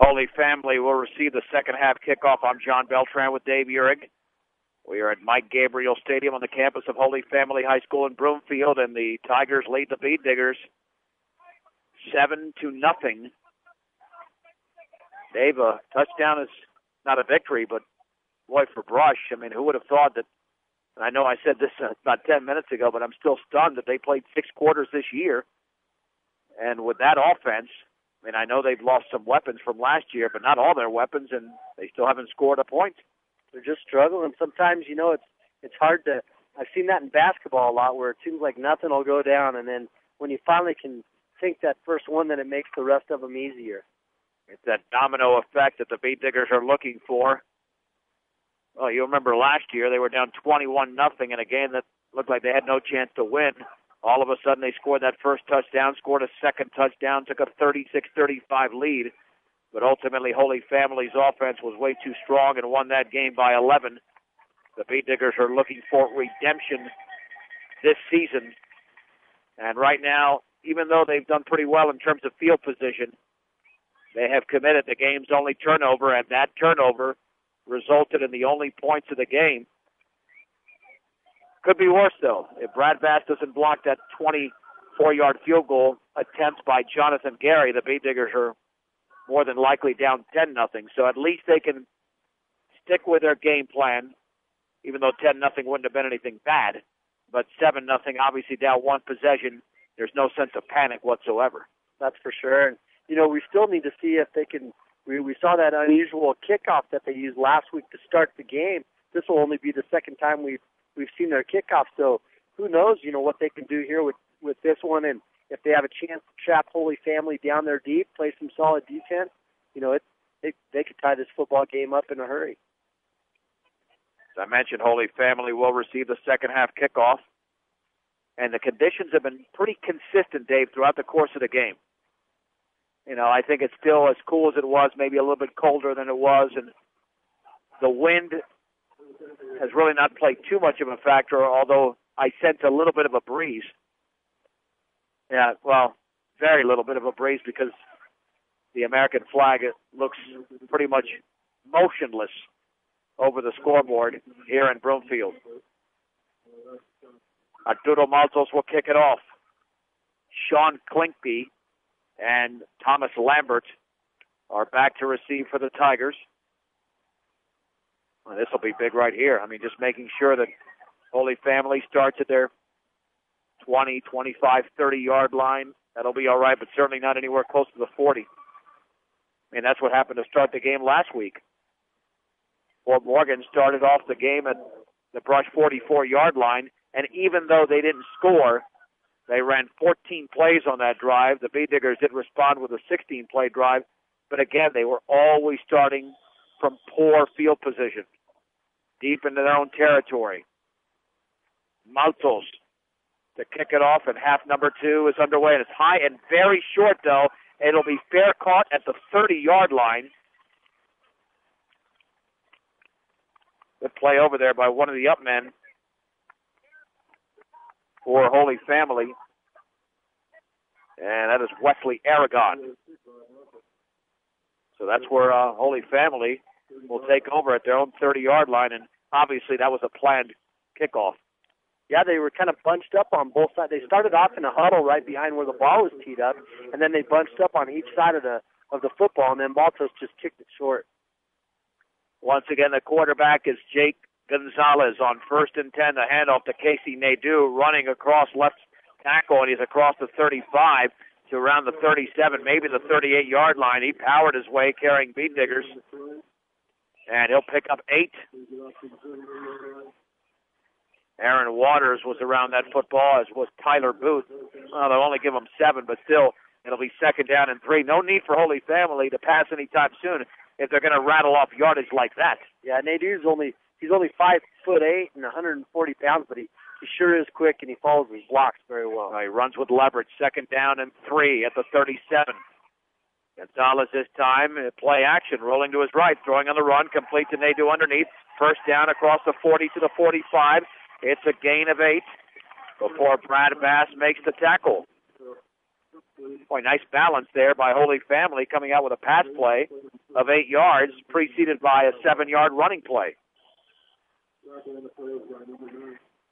Holy Family will receive the second half kickoff. I'm John Beltran with Dave Uhrig. We are at Mike Gabriel Stadium on the campus of Holy Family High School in Broomfield, and the Tigers lead the Bead Diggers 7-0. Dave, a touchdown is not a victory, but boy, for Brush, I mean, who would have thought that, and I know I said this about 10 minutes ago, but I'm still stunned that they played 6 quarters this year, and with that offense, I mean, I know they've lost some weapons from last year, but not all their weapons, and they still haven't scored a point. They're just struggling. Sometimes, it's hard to – I've seen that in basketball a lot where it seems like nothing will go down, and then when you finally can sink that first one, then it makes the rest of them easier. It's that domino effect that the Bead Diggers are looking for. Well, you remember last year they were down 21-0 in a game that looked like they had no chance to win. All of a sudden they scored that first touchdown, scored a second touchdown, took a 36-35 lead. But ultimately, Holy Family's offense was way too strong and won that game by 11. The Bead Diggers are looking for redemption this season. And right now, even though they've done pretty well in terms of field position, they have committed the game's only turnover, and that turnover resulted in the only points of the game. Could be worse, though. If Brad Bass doesn't block that 24-yard field goal attempt by Jonathan Gary, the Bead Diggers are more than likely down 10-0. So at least they can stick with their game plan, even though 10-0 wouldn't have been anything bad. But 7-0, obviously down one possession, there's no sense of panic whatsoever. That's for sure. And, we still need to see if they can – we saw that unusual kickoff that they used last week to start the game. This will only be the second time we've seen their kickoff. So who knows, what they can do here with this one. And if they have a chance to trap Holy Family down there deep, play some solid defense, they could tie this football game up in a hurry. As I mentioned, Holy Family will receive the second half kickoff. And the conditions have been pretty consistent, Dave, throughout the course of the game. I think it's still as cool as it was, maybe a little bit colder than it was. And the wind has really not played too much of a factor, although I sense a little bit of a breeze. Yeah, well, very little bit of a breeze because the American flag looks pretty much motionless over the scoreboard here in Broomfield. Arturo Maltos will kick it off. Sean Klinkby and Thomas Lambert are back to receive for the Tigers. Well, this will be big right here. I mean, just making sure that Holy Family starts at their 20, 25, 30-yard line. That'll be all right, but certainly not anywhere close to the 40. I mean, that's what happened to start the game last week. Fort Morgan started off the game at the Brush 44-yard line, and even though they didn't score, they ran 14 plays on that drive. The Bead Diggers did respond with a 16-play drive, but again, they were always starting from poor field position, deep into their own territory. Maltos to kick it off, and half number 2 is underway, and it's high and very short, though. It'll be fair caught at the 30-yard line. Good play over there by one of the up men for Holy Family, and that is Wesley Aragon. So that's where Holy Family will take over at their own 30-yard line, and obviously that was a planned kickoff. Yeah, they were kind of bunched up on both sides. They started off in a huddle right behind where the ball was teed up, and then they bunched up on each side of the football, and then Maltos just kicked it short. Once again, the quarterback is Jake Gonzalez on 1st and 10. The handoff to Casey Nadeau, running across left tackle, and he's across the 35 to around the 37, maybe the 38-yard line. He powered his way, carrying Bead Diggers, and he'll pick up 8. Aaron Waters was around that football, as was Tyler Booth. Well, they'll only give him 7, but still, it'll be 2nd down and 3. No need for Holy Family to pass anytime soon if they're going to rattle off yardage like that. Yeah, Nadeau's only 5'8" and 140 pounds, but he sure is quick, and he follows his blocks very well. He runs with leverage. 2nd down and 3 at the 37. Gonzalez this time, play action, rolling to his right, throwing on the run, complete to Nadeau underneath. 1st down across the 40 to the 45. It's a gain of 8 before Brad Bass makes the tackle. Boy, nice balance there by Holy Family, coming out with a pass play of 8 yards, preceded by a 7-yard running play.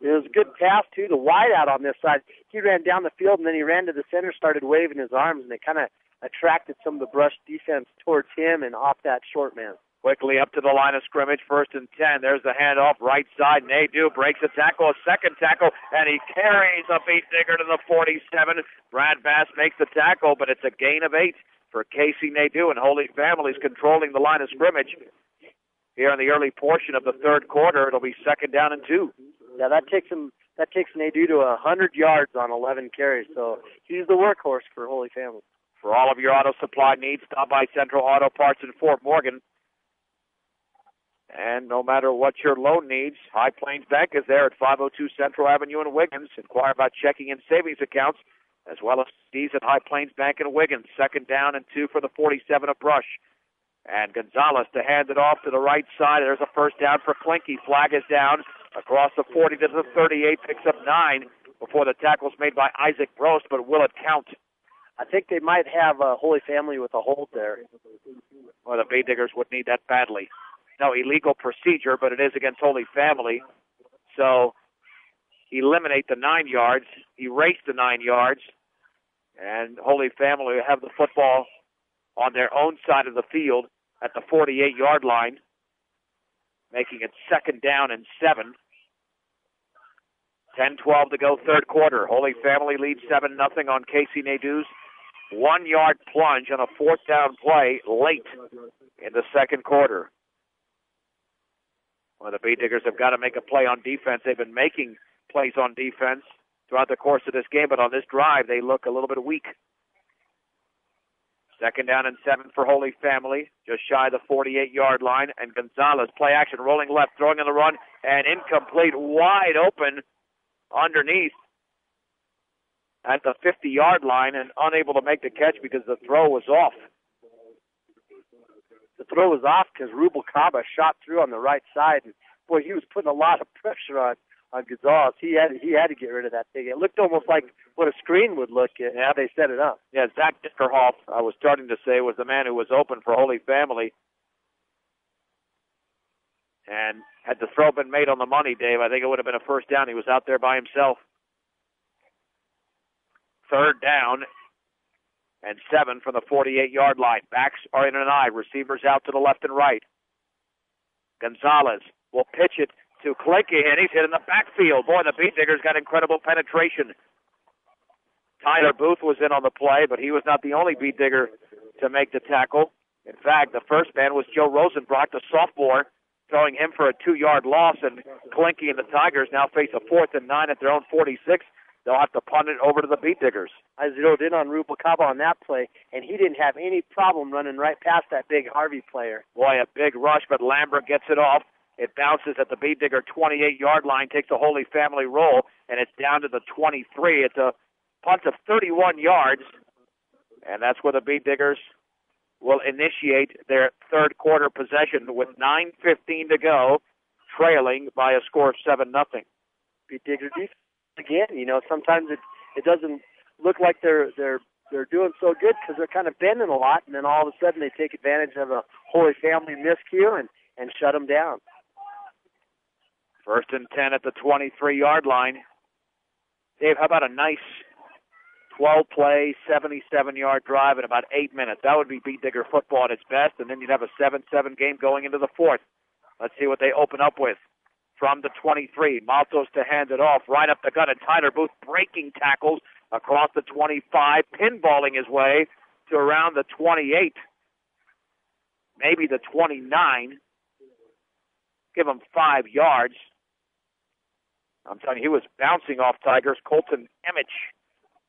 It was a good pass, too. The wide out on this side, he ran down the field, and then he ran to the center, started waving his arms, and it kind of attracted some of the brush defense towards him and off that short man. Quickly up to the line of scrimmage, 1st and 10. There's the handoff, right side. Nadeau breaks a tackle, a second tackle, and he carries a Beat Digger to the 47. Brad Bass makes the tackle, but it's a gain of 8 for Casey Nadeau, and Holy Family's controlling the line of scrimmage. Here in the early portion of the third quarter, it'll be 2nd down and 2. Yeah, that takes Nadeau to 100 yards on 11 carries, so he's the workhorse for Holy Family. For all of your auto supply needs, stop by Central Auto Parts in Fort Morgan. And no matter what your loan needs, High Plains Bank is there at 502 Central Avenue in Wiggins. Inquire about checking and savings accounts, as well as fees at High Plains Bank in Wiggins. 2nd down and 2 for the 47 of Brush. And Gonzalez to hand it off to the right side. There's a 1st down for Klinke. Flag is down across the 40 to the 38, picks up 9 before the tackle's made by Isaac Brost, but will it count? I think they might have a Holy Family with a hold there. Well, the Beat Diggers would need that badly. No illegal procedure, but it is against Holy Family. So eliminate the 9 yards, erase the 9 yards, and Holy Family will have the football on their own side of the field at the 48-yard line, making it 2nd down and 7. 10-12 to go, third quarter. Holy Family leads 7-0 on Casey Nadeau's 1-yard plunge on a 4th down play late in the second quarter. Well, the Beat Diggers have got to make a play on defense. They've been making plays on defense throughout the course of this game, but on this drive, they look a little bit weak. 2nd down and 7 for Holy Family, just shy of the 48-yard line, and Gonzalez, play action, rolling left, throwing on the run, and incomplete, wide open underneath at the 50-yard line, and unable to make the catch because the throw was off. The throw was off because Rubalcaba shot through on the right side, and boy, he was putting a lot of pressure on Gonzalez. He had to get rid of that thing. It looked almost like what a screen would look at how they set it up. Yeah, Zach Dickerhoff, I was starting to say, was the man who was open for Holy Family. And had the throw been made on the money, Dave, I think it would have been a 1st down. He was out there by himself. 3rd down and 7 from the 48-yard line. Backs are in an eye. Receivers out to the left and right. Gonzalez will pitch it to Klinke, and he's hit in the backfield. Boy, the Beat Diggers got incredible penetration. Tyler Booth was in on the play, but he was not the only Beat Digger to make the tackle. In fact, the first man was Joe Rosenbrock, the sophomore, throwing him for a 2-yard loss, and Klinke and the Tigers now face a 4th and 9 at their own 46. They'll have to punt it over to the Beat Diggers. I zeroed in on Rubalcaba on that play, and he didn't have any problem running right past that big Harvey player. Boy, a big rush, but Lambert gets it off. It bounces at the Beat Digger 28-yard line, takes a Holy Family roll, and it's down to the 23. It's a punt of 31 yards, and that's where the Beat Diggers will initiate their third quarter possession with 9:15 to go, trailing by a score of 7-0. Beat Digger defense again. You know, sometimes it doesn't look like they're doing so good because they're kind of bending a lot, and then all of a sudden they take advantage of a Holy Family miscue and shut them down. 1st and 10 at the 23-yard line. Dave, how about a nice 12-play, 77-yard drive in about 8 minutes? That would be Beat Digger football at its best, and then you'd have a 7-7 game going into the fourth. Let's see what they open up with. From the 23, Maltos to hand it off, right up the gut, and Tyler Booth breaking tackles across the 25, pinballing his way to around the 28, maybe the 29. Give him 5 yards. I'm telling you, he was bouncing off Tigers. Colton Emmich,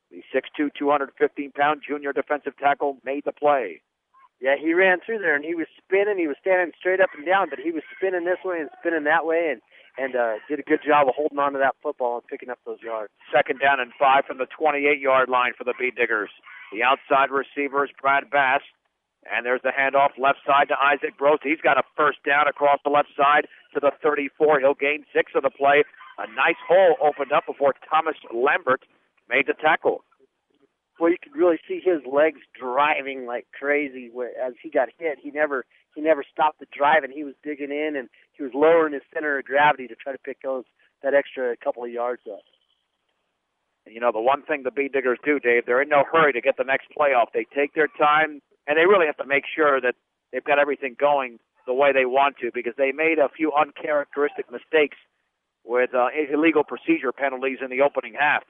the 6'2", 215-pound junior defensive tackle, made the play. Yeah, he ran through there, and he was spinning. He was standing straight up and down, but he was spinning this way and spinning that way, and did a good job of holding on to that football and picking up those yards. 2nd down and 5 from the 28-yard line for the Beat Diggers. The outside receiver is Brad Bass, and there's the handoff left side to Isaac Brost. He's got a 1st down across the left side to the 34. He'll gain 6 of the play. A nice hole opened up before Thomas Lambert made the tackle. Well, you could really see his legs driving like crazy. As he got hit, he never stopped the drive, and he was digging in, and he was lowering his center of gravity to try to pick that extra couple of yards up. And, you know, the one thing the Bee Diggers do, Dave, they're in no hurry to get the next playoff. They take their time, and they really have to make sure that they've got everything going the way they want to, because they made a few uncharacteristic mistakes with illegal procedure penalties in the opening half.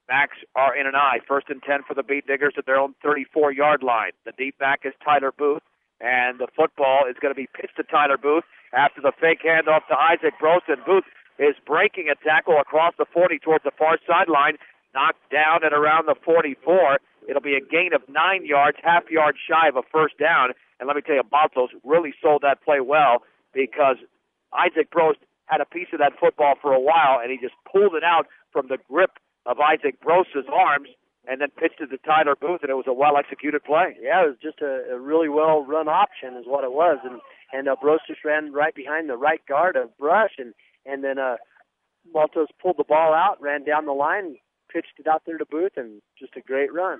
Backs are in an eye. 1st and 10 for the Bee Diggers at their own 34-yard line. The deep back is Tyler Booth, and the football is going to be pitched to Tyler Booth after the fake handoff to Isaac Broston. Booth is breaking a tackle across the 40 towards the far sideline, knocked down at around the 44. It'll be a gain of 9 yards, half yard shy of a first down. And let me tell you, Baltos really sold that play well, because Isaac Brost had a piece of that football for a while, and he just pulled it out from the grip of Isaac Brost's arms and then pitched it to Tyler Booth, and it was a well-executed play. Yeah, it was just a really well-run option is what it was. And Brost just ran right behind the right guard of Brush, and then Baltos pulled the ball out, ran down the line, pitched it out there to Booth, and just a great run.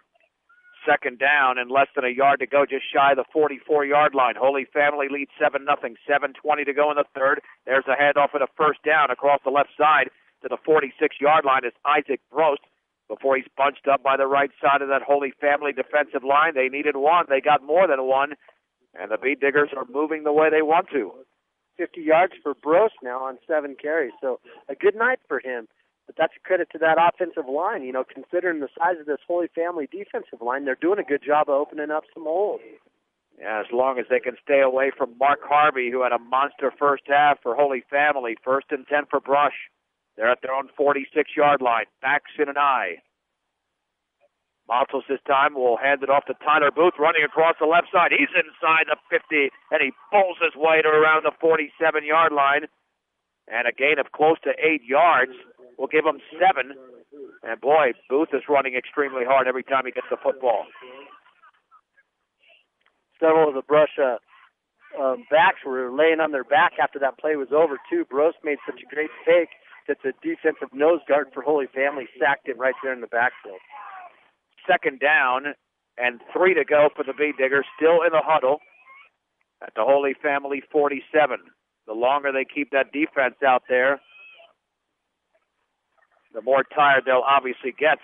2nd down and less than a yard to go, just shy of the 44-yard line. Holy Family leads 7-0, 7:20 to go in the third. There's a handoff at a first down across the left side to the 46-yard line is Isaac Brost before he's bunched up by the right side of that Holy Family defensive line. They needed one. They got more than one, and the Bee Diggers are moving the way they want to. 50 yards for Brost now on 7 carries, so a good night for him. But that's a credit to that offensive line. You know, considering the size of this Holy Family defensive line, they're doing a good job of opening up some holes. Yeah, as long as they can stay away from Mark Harvey, who had a monster first half for Holy Family. 1st and 10 for Brush. They're at their own 46-yard line. Backs in an eye. Maltos this time will hand it off to Tyler Booth, running across the left side. He's inside the 50, and he pulls his way to around the 47-yard line. And a gain of close to 8 yards will give him 7. And, boy, Booth is running extremely hard every time he gets the football. Several of the Brush backs were laying on their back after that play was over, too. Brost made such a great fake that the defensive nose guard for Holy Family sacked him right there in the backfield. 2nd down and 3 to go for the Bee Diggers, still in the huddle at the Holy Family 47. The longer they keep that defense out there, the more tired they'll obviously get.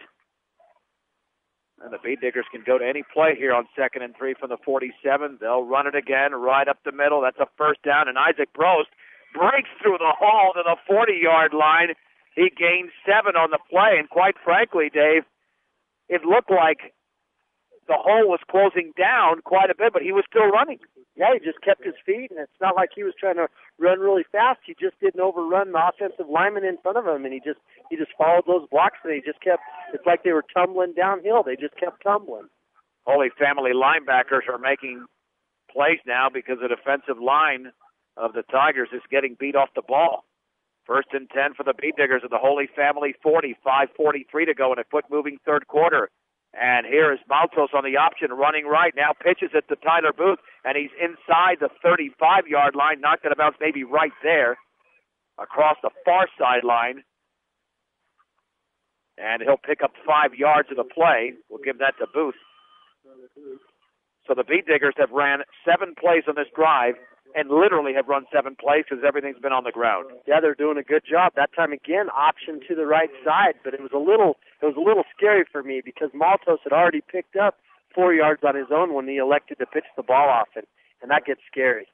And the Bee Diggers can go to any play here on 2nd and 3 from the 47. They'll run it again right up the middle. That's a first down, and Isaac Brost breaks through the hole to the 40-yard line. He gained 7 on the play, and quite frankly, Dave, it looked like the hole was closing down quite a bit, but he was still running. Yeah, he just kept his feet, and it's not like he was trying to run really fast. He just didn't overrun the offensive lineman in front of him, and he just followed those blocks, and he just kept, it's like they were tumbling downhill. They just kept tumbling. Holy Family linebackers are making plays now because the defensive line of the Tigers is getting beat off the ball. 1st and 10 for the Bee Diggers at the Holy Family 40, 5:43 to go in a foot-moving third quarter. And here is Maltos on the option, running right now, pitches it to Tyler Booth, and he's inside the 35-yard line, knocked it about maybe right there, across the far sideline. And he'll pick up 5 yards of the play. We'll give that to Booth. So the Bee Diggers have ran 7 plays on this drive, and literally have run 7 plays because everything's been on the ground. Yeah, they're doing a good job. That time again, option to the right side, but it was a little scary for me because Maltos had already picked up 4 yards on his own when he elected to pitch the ball off, and that gets scary.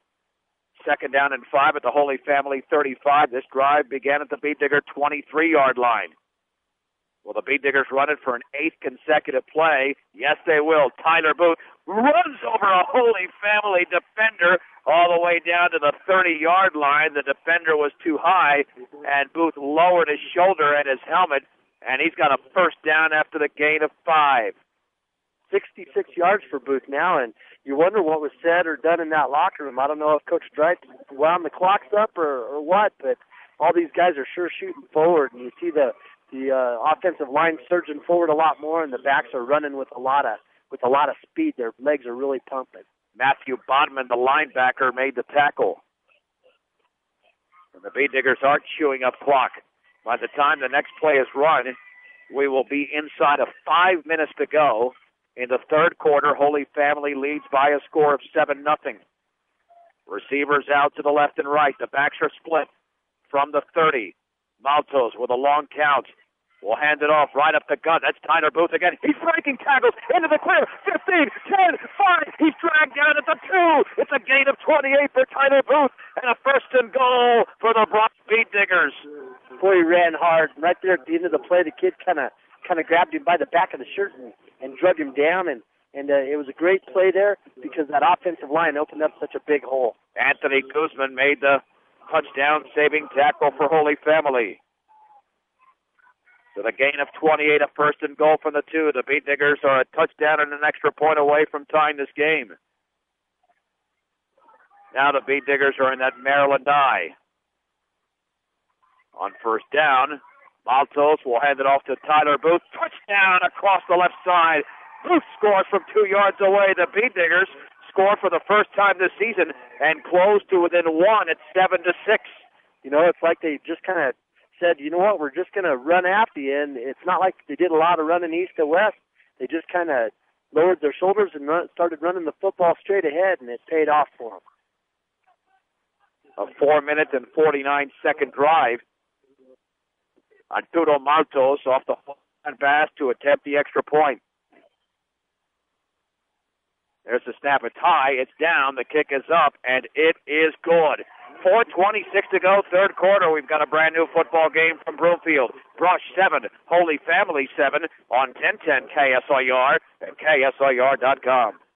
2nd down and 5 at the Holy Family 35. This drive began at the Bee Digger 23-yard line. Will the Bee Diggers run it for an 8th consecutive play? Yes, they will. Tyler Booth runs over a Holy Family defender all the way down to the 30-yard line. The defender was too high, and Booth lowered his shoulder and his helmet, and he's got a first down after the gain of 5. 66 yards for Booth now, and you wonder what was said or done in that locker room. I don't know if Coach Dreit wound the clocks up or what, but all these guys are sure shooting forward, and you see the offensive line surging forward a lot more, and the backs are running with a lot of speed. Their legs are really pumping. Matthew Bodman, the linebacker, made the tackle. And the Bee Diggers are chewing up clock. By the time the next play is run, we will be inside of 5 minutes to go in the third quarter. Holy Family leads by a score of 7-0. Receivers out to the left and right. The backs are split from the 30. Maltos with a long count. Will hand it off right up the gut. That's Tyler Booth again. He's breaking tackles into the clear. 15, 10, 5. He's dragged down at the 2. It's a gain of 28 for Tyler Booth and a first and goal for the Bronx Beet Diggers. Boy, he ran hard. Right there at the end of the play, the kid kind of grabbed him by the back of the shirt and drug him down. And it was a great play there because that offensive line opened up such a big hole. Anthony Guzman made the touchdown-saving tackle for Holy Family. So the gain of 28, a first and goal from the 2. The Beet Diggers are a touchdown and an extra point away from tying this game. Now the Beet Diggers are in that Maryland eye. On first down, Maltos will hand it off to Tyler Booth. Touchdown across the left side. Booth scores from 2 yards away. The Beet Diggers score for the first time this season and close to within 1 at 7-6. You know, it's like they just kind of said, you know what, we're just going to run after you. And it's not like they did a lot of running east to west. They just kind of lowered their shoulders and started running the football straight ahead, and it paid off for them. A 4-minute and 49-second drive. Arturo Maltos off the pass to attempt the extra point. There's the snap. It's high. It's down. The kick is up, and it is good. 4:26 to go, third quarter. We've got a brand new football game from Broomfield. Brush 7, Holy Family 7 on 1010 KSIR and KSIR.com.